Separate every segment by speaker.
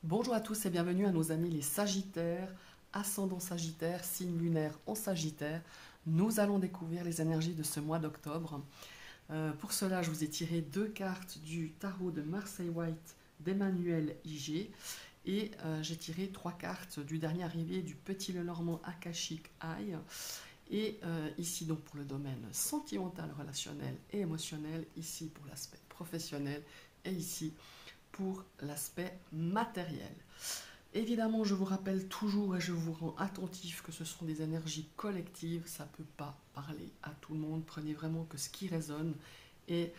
Speaker 1: Bonjour à tous et bienvenue à nos amis les Sagittaires, ascendant Sagittaire, signe lunaire en Sagittaire. Nous allons découvrir les énergies de ce mois d'octobre. Pour cela, je vous ai tiré deux cartes du tarot de Marseille White d'Emmanuel IG et j'ai tiré trois cartes du dernier arrivé du Petit Lenormand Akashic Eye. Et ici donc pour le domaine sentimental, relationnel et émotionnel, ici pour l'aspect professionnel et ici pour l'aspect matériel. Évidemment, je vous rappelle toujours et je vous rends attentif que ce sont des énergies collectives, ça ne peut pas parler à tout le monde. Prenez vraiment que ce qui résonne et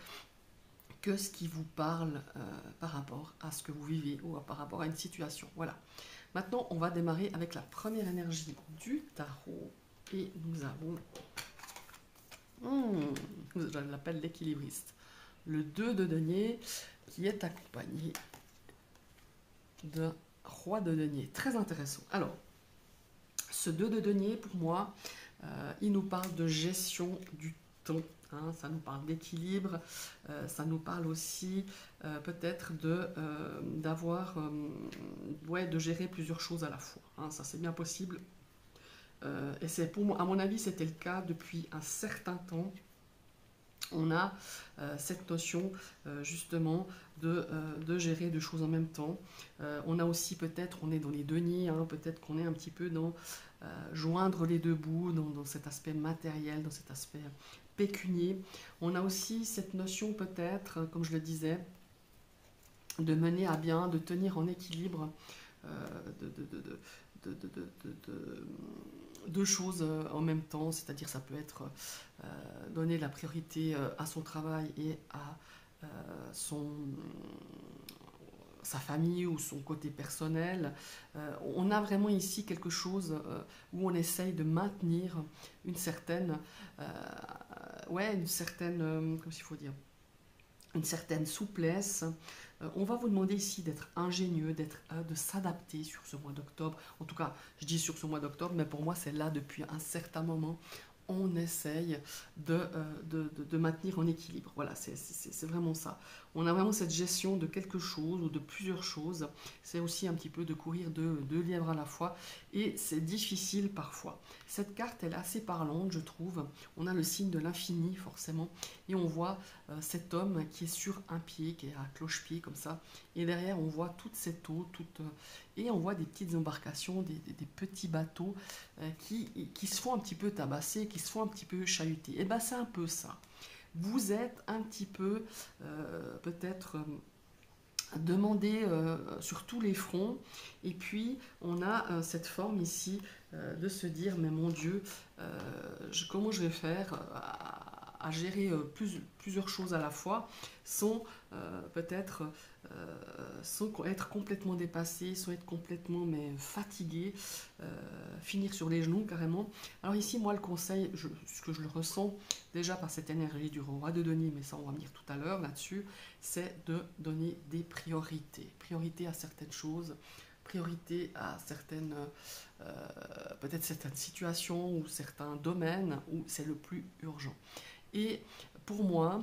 Speaker 1: que ce qui vous parle par rapport à ce que vous vivez ou par rapport à une situation. Voilà. Maintenant, on va démarrer avec la première énergie du tarot et nous avons, je l'appelle l'équilibriste, le 2 de denier qui est accompagné d'un roi de denier. Très intéressant. Alors, ce 2 de denier, pour moi, il nous parle de gestion du temps. Hein, ça nous parle d'équilibre. Ça nous parle aussi peut-être d'avoir, de gérer plusieurs choses à la fois. Hein, ça, c'est bien possible. Et c'est pour moi, à mon avis, c'était le cas depuis un certain temps. On a cette notion justement de gérer deux choses en même temps. On a aussi peut-être, on est dans les deniers, hein, peut-être qu'on est un petit peu dans joindre les deux bouts, dans cet aspect matériel, dans cet aspect pécunier. On a aussi cette notion peut-être, comme je le disais, de mener à bien, de tenir en équilibre deux choses en même temps, c'est-à-dire ça peut être donner la priorité à son travail et à sa famille ou son côté personnel. On a vraiment ici quelque chose où on essaye de maintenir une certaine, comment il faut dire, une certaine souplesse. On va vous demander ici d'être ingénieux, de s'adapter sur ce mois d'octobre. En tout cas, je dis sur ce mois d'octobre, mais pour moi, c'est là depuis un certain moment. On essaye de maintenir en équilibre. Voilà, c'est vraiment ça. On a vraiment cette gestion de quelque chose ou de plusieurs choses. C'est aussi un petit peu de courir deux lièvres à la fois. Et c'est difficile parfois. Cette carte, elle est assez parlante, je trouve. On a le signe de l'infini, forcément. Et on voit cet homme qui est sur un pied, qui est à cloche-pied, comme ça. Et derrière, on voit toute cette eau, et on voit des petites embarcations, des petits bateaux qui se font un petit peu tabasser, qui se font un petit peu chahuter. Et bien, c'est un peu ça. Vous êtes un petit peu, peut-être, demandé sur tous les fronts. Et puis, on a cette forme ici de se dire, mais mon Dieu, comment je vais faire à gérer plusieurs choses à la fois sans peut-être sans être complètement dépassé, sans être complètement fatigué, finir sur les genoux carrément. Alors ici, moi, le conseil, ce que je le ressens déjà par cette énergie du roi de denier, mais ça on va venir tout à l'heure là-dessus, c'est de donner des priorités. Priorité à certaines choses, priorité à certaines, peut-être certaines situations ou certains domaines où c'est le plus urgent. Et pour moi,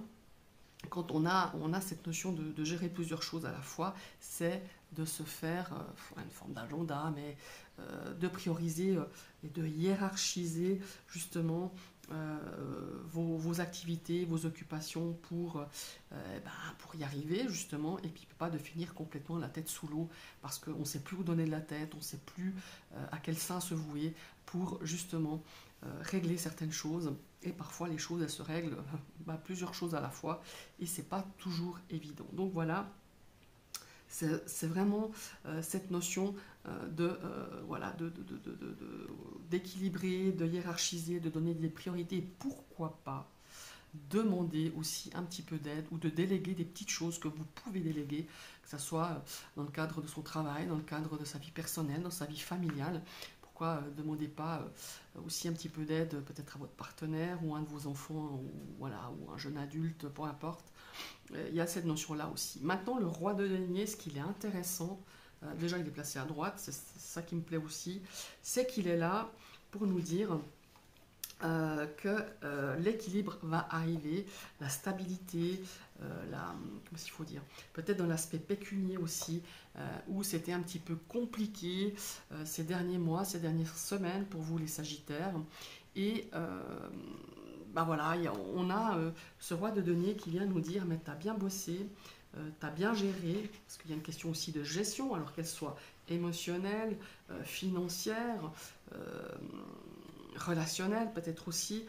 Speaker 1: quand on a cette notion de gérer plusieurs choses à la fois, c'est de se faire une forme d'agenda, mais de prioriser et de hiérarchiser justement vos activités, vos occupations pour y arriver justement, et puis pas de finir complètement la tête sous l'eau parce qu'on ne sait plus où donner de la tête, on ne sait plus à quel sein se vouer pour justement régler certaines choses. Et parfois les choses elles se règlent plusieurs choses à la fois et c'est pas toujours évident. Donc voilà, c'est vraiment cette notion d'équilibrer, de hiérarchiser, de donner des priorités. Pourquoi pas demander aussi un petit peu d'aide ou de déléguer des petites choses que vous pouvez déléguer, que ce soit dans le cadre de son travail, dans le cadre de sa vie personnelle, dans sa vie familiale. Pourquoi ne demandez pas aussi un petit peu d'aide peut-être à votre partenaire ou un de vos enfants ou un jeune adulte, peu importe. Il y a cette notion-là aussi. Maintenant, le roi de denier, ce qu'il est intéressant, déjà il est placé à droite, c'est ça qui me plaît aussi, c'est qu'il est là pour nous dire que l'équilibre va arriver, la stabilité, comment il faut dire, peut-être dans l'aspect pécunier aussi, où c'était un petit peu compliqué ces derniers mois, ces dernières semaines pour vous les Sagittaires. Et bah voilà, on a ce roi de denier qui vient nous dire, mais tu as bien bossé, tu as bien géré, parce qu'il y a une question aussi de gestion, alors qu'elle soit émotionnelle, financière, euh, relationnelle peut-être aussi.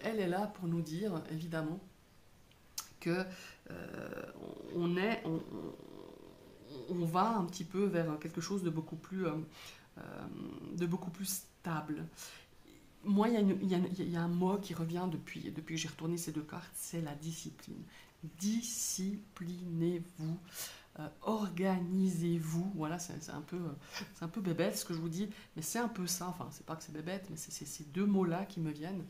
Speaker 1: Elle est là pour nous dire, évidemment, que on, est, on va un petit peu vers quelque chose de beaucoup plus stable. Moi, il y a un mot qui revient depuis que j'ai retourné ces deux cartes, c'est la discipline. Disciplinez-vous, organisez-vous. Voilà, c'est un peu bébête ce que je vous dis, mais c'est un peu ça. Enfin, c'est pas que c'est bébête, mais c'est ces deux mots-là qui me viennent.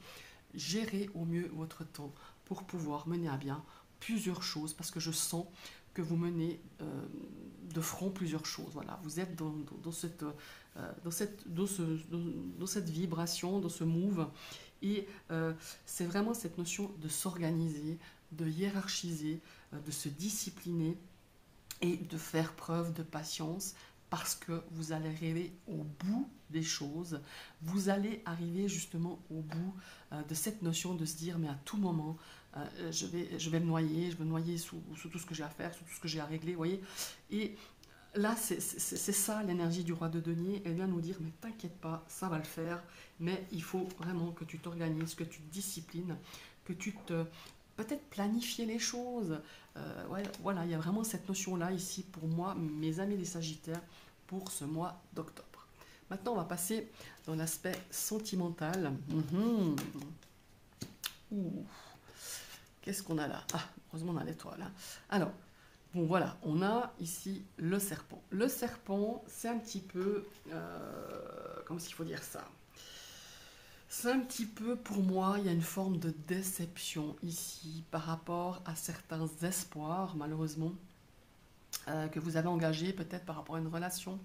Speaker 1: Gérez au mieux votre temps pour pouvoir mener à bien plusieurs choses, parce que je sens que vous menez de front plusieurs choses. Voilà, vous êtes dans cette vibration, dans ce move, et c'est vraiment cette notion de s'organiser, de hiérarchiser, de se discipliner et de faire preuve de patience, parce que vous allez arriver au bout des choses, vous allez arriver justement au bout de cette notion de se dire, mais à tout moment, je vais me noyer sous tout ce que j'ai à faire, sous tout ce que j'ai à régler, vous voyez. Et là, c'est ça l'énergie du roi de denier. Elle vient nous dire, mais t'inquiète pas, ça va le faire, mais il faut vraiment que tu t'organises, que tu te disciplines, que tu te... Peut-être planifier les choses. Ouais, voilà, il y a vraiment cette notion-là ici pour moi, mes amis les Sagittaires, pour ce mois d'octobre. Maintenant, on va passer dans l'aspect sentimental. Ouh, qu'est-ce qu'on a là? Ah, heureusement on a l'étoile. Hein. Alors, bon voilà, on a ici le serpent. Le serpent, c'est un petit peu... comment est-ce qu'il faut dire ça? C'est un petit peu, pour moi, il y a une forme de déception ici par rapport à certains espoirs, malheureusement, que vous avez engagés, peut-être par rapport à une relation,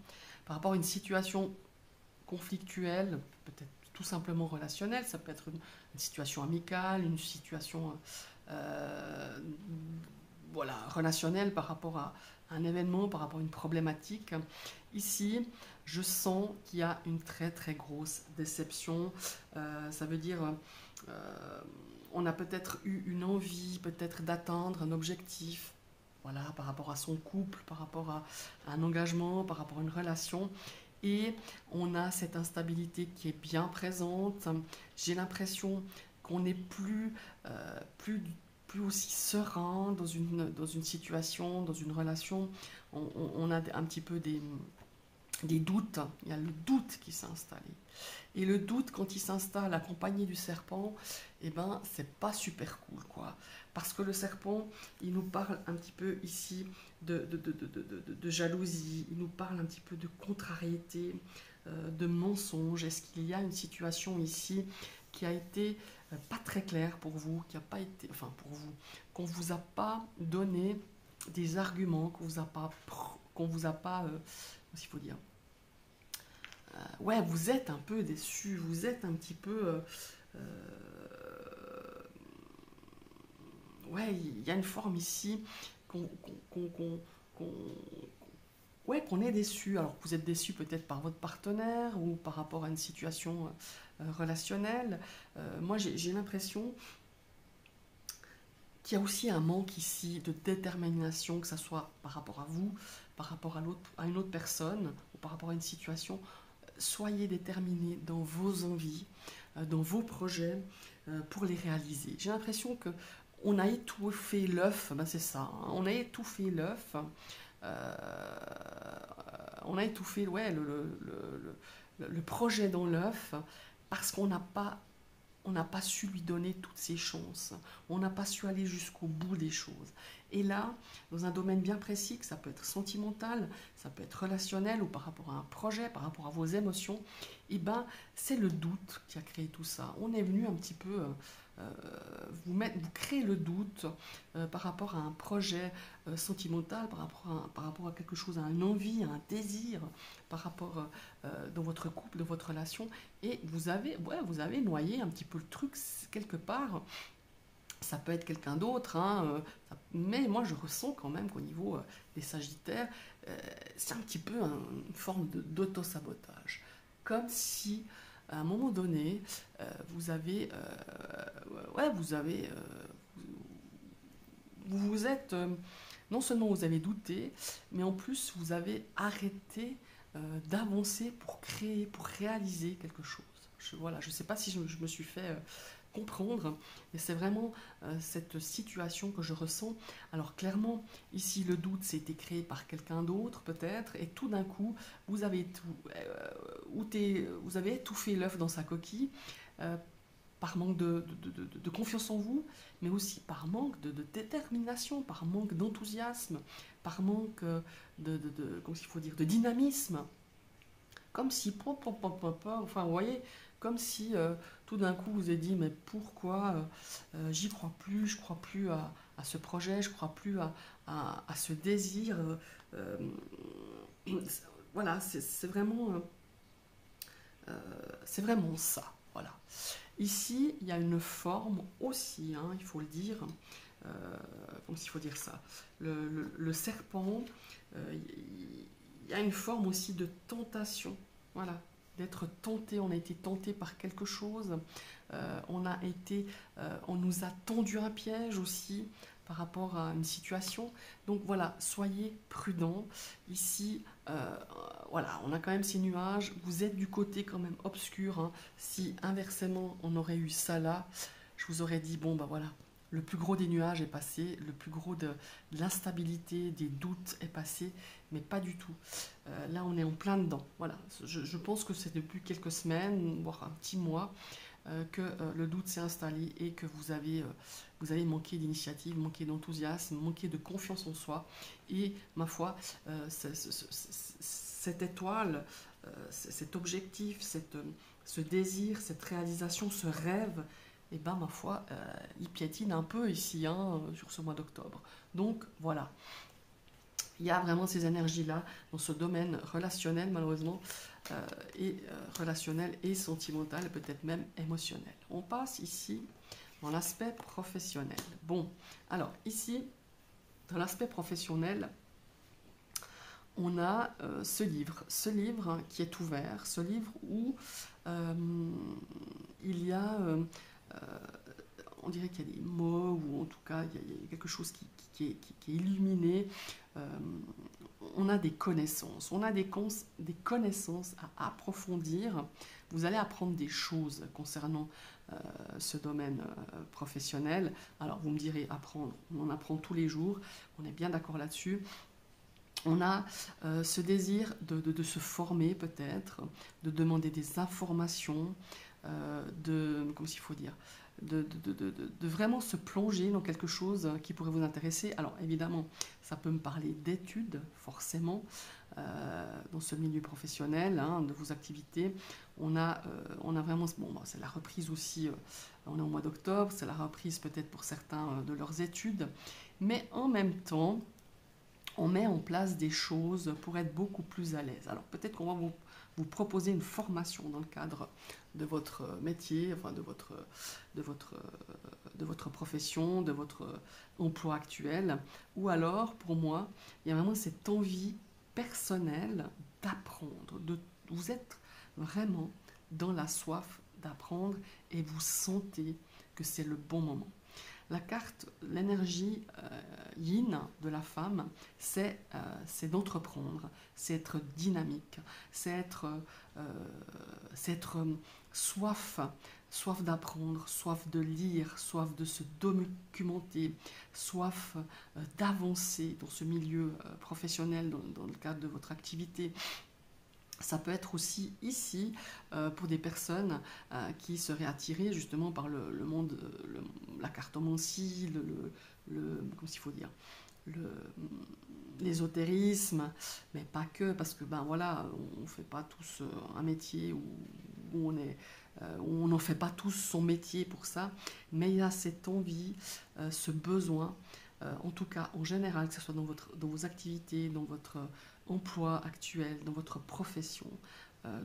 Speaker 1: par rapport à une situation conflictuelle, peut-être tout simplement relationnelle, ça peut être une situation amicale, une situation euh, voilà, relationnelle par rapport à un événement, par rapport à une problématique. Ici, je sens qu'il y a une très très grosse déception. Ça veut dire, on a peut-être eu une envie, peut-être d'atteindre un objectif, voilà, par rapport à son couple, par rapport à un engagement, par rapport à une relation. Et on a cette instabilité qui est bien présente. J'ai l'impression qu'on n'est plus aussi serein dans une situation, dans une relation. On a un petit peu des doutes. Il y a le doute qui s'est installé. Et le doute, quand il s'installe accompagné du serpent, eh ben, c'est pas super cool, quoi. Parce que le serpent, il nous parle un petit peu ici de jalousie, il nous parle un petit peu de contrariété, de mensonge. Est-ce qu'il y a une situation ici qui a été pas très claire pour vous, qui a pas été, enfin pour vous, qu'on vous a pas donné des arguments, qu'on vous a pas, s'il faut dire, ouais, vous êtes un peu déçu, vous êtes un petit peu, ouais, il y a une forme ici qu'on qu'on- qu'on- qu'on- ouais, qu'on est déçu. Alors que vous êtes déçu peut-être par votre partenaire ou par rapport à une situation relationnelle. Moi, j'ai l'impression qu'il y a aussi un manque ici de détermination, que ce soit par rapport à vous, par rapport à une autre personne ou par rapport à une situation. Soyez déterminés dans vos envies, dans vos projets pour les réaliser. J'ai l'impression que on a étouffé l'œuf, ben c'est ça, hein, on a étouffé l'œuf, euh, on a étouffé ouais, le projet dans l'œuf parce on n'a pas su lui donner toutes ses chances. On n'a pas su aller jusqu'au bout des choses. Et là, dans un domaine bien précis, que ça peut être sentimental, ça peut être relationnel ou par rapport à un projet, par rapport à vos émotions, eh ben, c'est le doute qui a créé tout ça. On est venu un petit peu vous créez le doute par rapport à un projet sentimental, par rapport à quelque chose, à une envie, à un désir, par rapport dans votre couple, dans votre relation, et vous avez noyé un petit peu le truc quelque part. Ça peut être quelqu'un d'autre, hein, mais moi je ressens quand même qu'au niveau des Sagittaires, c'est un petit peu une forme d'auto-sabotage. Comme si, à un moment donné, vous avez, ouais, vous vous êtes, non seulement vous avez douté, mais en plus vous avez arrêté d'avancer pour créer, pour réaliser quelque chose. Voilà, je ne sais pas si je me suis fait comprendre, mais c'est vraiment cette situation que je ressens. Alors clairement, ici le doute c'était créé par quelqu'un d'autre peut-être, et tout d'un coup vous avez étouffé l'œuf dans sa coquille, euh, par manque de confiance en vous, mais aussi par manque de détermination, par manque d'enthousiasme, par manque comment il faut dire, de dynamisme. Comme si, enfin, vous voyez, comme si tout d'un coup vous avez dit, mais pourquoi j'y crois plus, je crois plus à ce projet, je crois plus à ce désir. Euh, voilà, c'est vraiment ça. Voilà. Ici, il y a une forme aussi, hein, il faut le dire, euh, comment il faut dire ça, le serpent, il y a une forme aussi de tentation, voilà, d'être tenté, on a été tenté par quelque chose, on nous a tendu un piège aussi par rapport à une situation. Donc voilà, soyez prudents. Ici, voilà, on a quand même ces nuages. Vous êtes du côté quand même obscur, hein. Si inversement on aurait eu ça là, je vous aurais dit bon bah voilà, le plus gros des nuages est passé, le plus gros de l'instabilité, des doutes est passé, mais pas du tout. Là on est en plein dedans. Voilà, je pense que c'est depuis quelques semaines, voire un petit mois, que le doute s'est installé et que vous avez manqué d'initiative, manqué d'enthousiasme, manqué de confiance en soi. Et ma foi, cette étoile, cet objectif, ce désir, cette réalisation, ce rêve, et ben ma foi, il piétine un peu ici, hein, sur ce mois d'octobre. Donc voilà, il y a vraiment ces énergies-là dans ce domaine relationnel, malheureusement, relationnel et sentimental, peut-être même émotionnel. On passe ici dans l'aspect professionnel. Bon, alors ici, dans l'aspect professionnel, on a ce livre qui est ouvert, ce livre où il y a, on dirait qu'il y a des mots, ou en tout cas il y a quelque chose qui est illuminé. Euh, on a des connaissances, des connaissances à approfondir. Vous allez apprendre des choses concernant ce domaine professionnel. Alors vous me direz apprendre, on en apprend tous les jours, on est bien d'accord là-dessus. On a ce désir de se former peut-être, de demander des informations, comment il faut dire, de vraiment se plonger dans quelque chose qui pourrait vous intéresser. Alors évidemment, ça peut me parler d'études, forcément, dans ce milieu professionnel, hein, de vos activités. On a vraiment, bon, c'est la reprise aussi, on est au mois d'octobre, c'est la reprise peut-être pour certains de leurs études, mais en même temps, on met en place des choses pour être beaucoup plus à l'aise. Alors peut-être qu'on va vous proposer une formation dans le cadre de votre métier, enfin de votre profession, de votre emploi actuel, ou alors pour moi, il y a vraiment cette envie personnelle d'apprendre. Vous êtes vraiment dans la soif d'apprendre et vous sentez que c'est le bon moment. La carte, l'énergie yin de la femme, c'est d'entreprendre, c'est être dynamique, c'est être soif d'apprendre, soif de lire, soif de se documenter, soif d'avancer dans ce milieu professionnel, dans le cadre de votre activité. Ça peut être aussi ici pour des personnes qui seraient attirées justement par le monde, la cartomancie, comment il faut dire, l'ésotérisme, mais pas que, parce que ben voilà, on ne fait pas tous un métier où on est On n'en fait pas tous son métier pour ça, mais il y a cette envie, ce besoin, en tout cas en général, que ce soit dans vos activités, dans votre emploi actuel, dans votre profession,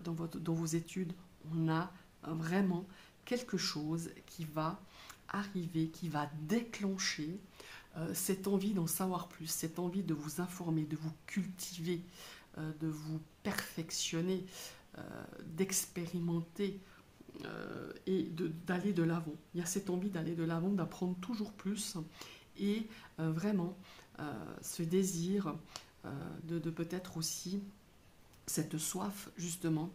Speaker 1: dans vos études, on a vraiment quelque chose qui va arriver, qui va déclencher cette envie d'en savoir plus, cette envie de vous informer, de vous cultiver, de vous perfectionner, d'expérimenter et d'aller de l'avant. Il y a cette envie d'aller de l'avant, d'apprendre toujours plus et vraiment ce désir de peut-être aussi cette soif justement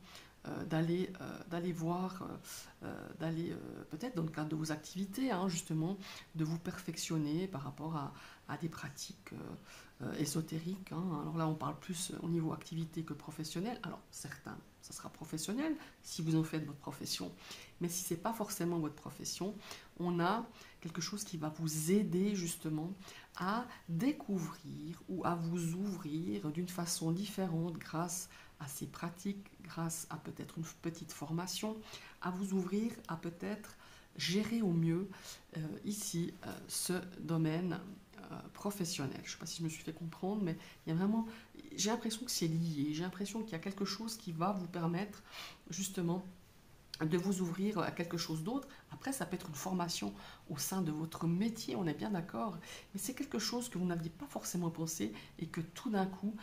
Speaker 1: d'aller voir, d'aller peut-être dans le cadre de vos activités, hein, justement, de vous perfectionner par rapport à des pratiques ésotériques. Hein. Alors là, on parle plus au niveau activité que professionnel. Alors certains, ça sera professionnel si vous en faites votre profession. Mais si ce n'est pas forcément votre profession, on a quelque chose qui va vous aider justement à découvrir ou à vous ouvrir d'une façon différente grâce à ces pratiques, grâce à peut-être une petite formation, à vous ouvrir à peut-être gérer au mieux ici ce domaine professionnel. Je ne sais pas si je me suis fait comprendre, mais il y a vraiment, j'ai l'impression que c'est lié, j'ai l'impression qu'il y a quelque chose qui va vous permettre justement de vous ouvrir à quelque chose d'autre. Après, ça peut être une formation au sein de votre métier, on est bien d'accord, mais c'est quelque chose que vous n'aviez pas forcément pensé et que tout d'un coup,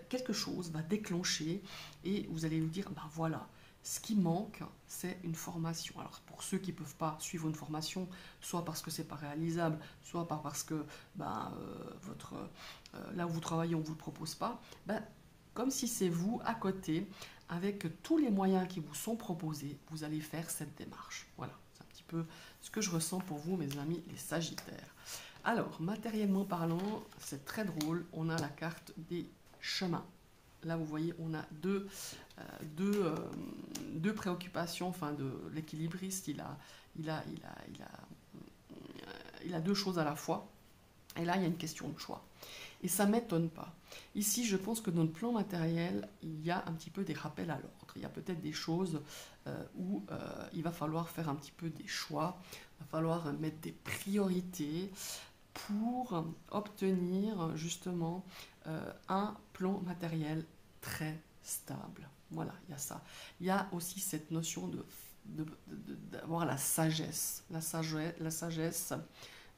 Speaker 1: quelque chose va déclencher et vous allez vous dire, ben voilà, ce qui manque, c'est une formation. Alors pour ceux qui ne peuvent pas suivre une formation, soit parce que c'est pas réalisable, soit parce que là où vous travaillez, on ne vous le propose pas, ben, comme si c'est vous à côté, avec tous les moyens qui vous sont proposés, vous allez faire cette démarche. Voilà, c'est un petit peu ce que je ressens pour vous, mes amis, les Sagittaires. Alors, matériellement parlant, c'est très drôle, on a la carte des chemins. Là, vous voyez, on a deux préoccupations, enfin, de l'équilibriste, il a deux choses à la fois. Et là, il y a une question de choix. Et ça ne m'étonne pas. Ici, je pense que dans le plan matériel, il y a un petit peu des rappels à l'ordre. Il y a peut-être des choses où il va falloir faire un petit peu des choix, il va falloir mettre des priorités pour obtenir justement un plan matériel très stable. Voilà, il y a ça. Il y a aussi cette notion d'avoir la sagesse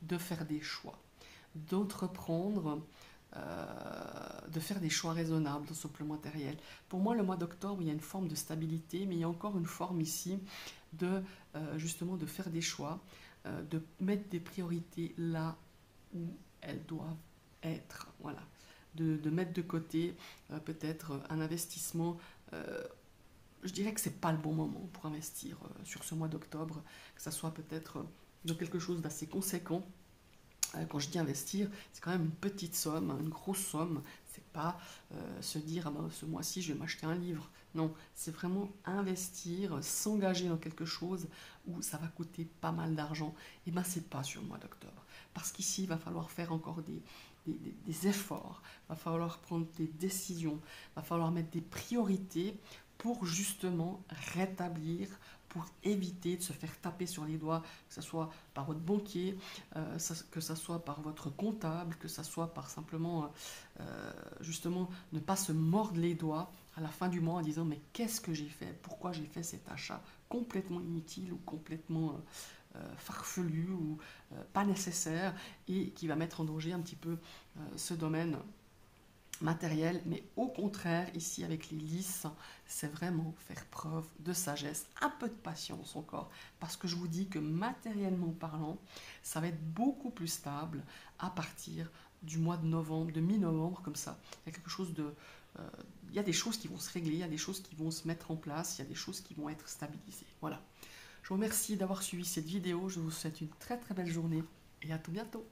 Speaker 1: de faire des choix, d'entreprendre, de faire des choix raisonnables dans ce plan matériel. Pour moi, le mois d'octobre, il y a une forme de stabilité, mais il y a encore une forme ici de justement de faire des choix, de mettre des priorités là où elles doivent être. Voilà. De mettre de côté peut-être un investissement. Je dirais que ce n'est pas le bon moment pour investir sur ce mois d'octobre, que ça soit peut-être de quelque chose d'assez conséquent. Quand je dis investir, c'est quand même une petite somme, une grosse somme. C'est pas se dire ah ben, ce mois-ci je vais m'acheter un livre. Non, c'est vraiment investir, s'engager dans quelque chose où ça va coûter pas mal d'argent. Et ben c'est pas sur le mois d'octobre, parce qu'ici il va falloir faire encore des efforts, il va falloir prendre des décisions, il va falloir mettre des priorités pour justement rétablir, pour éviter de se faire taper sur les doigts, que ce soit par votre banquier, que ce soit par votre comptable, que ce soit par simplement justement ne pas se mordre les doigts à la fin du mois en disant mais qu'est-ce que j'ai fait, pourquoi j'ai fait cet achat complètement inutile ou complètement farfelu ou pas nécessaire et qui va mettre en danger un petit peu ce domaine matériel, mais au contraire, ici avec les lys, c'est vraiment faire preuve de sagesse, un peu de patience encore, parce que je vous dis que matériellement parlant, ça va être beaucoup plus stable à partir du mois de novembre, de mi-novembre, comme ça. Il y a quelque chose de... il y a des choses qui vont se régler, il y a des choses qui vont se mettre en place, il y a des choses qui vont être stabilisées. Voilà. Je vous remercie d'avoir suivi cette vidéo, je vous souhaite une très très belle journée et à tout bientôt.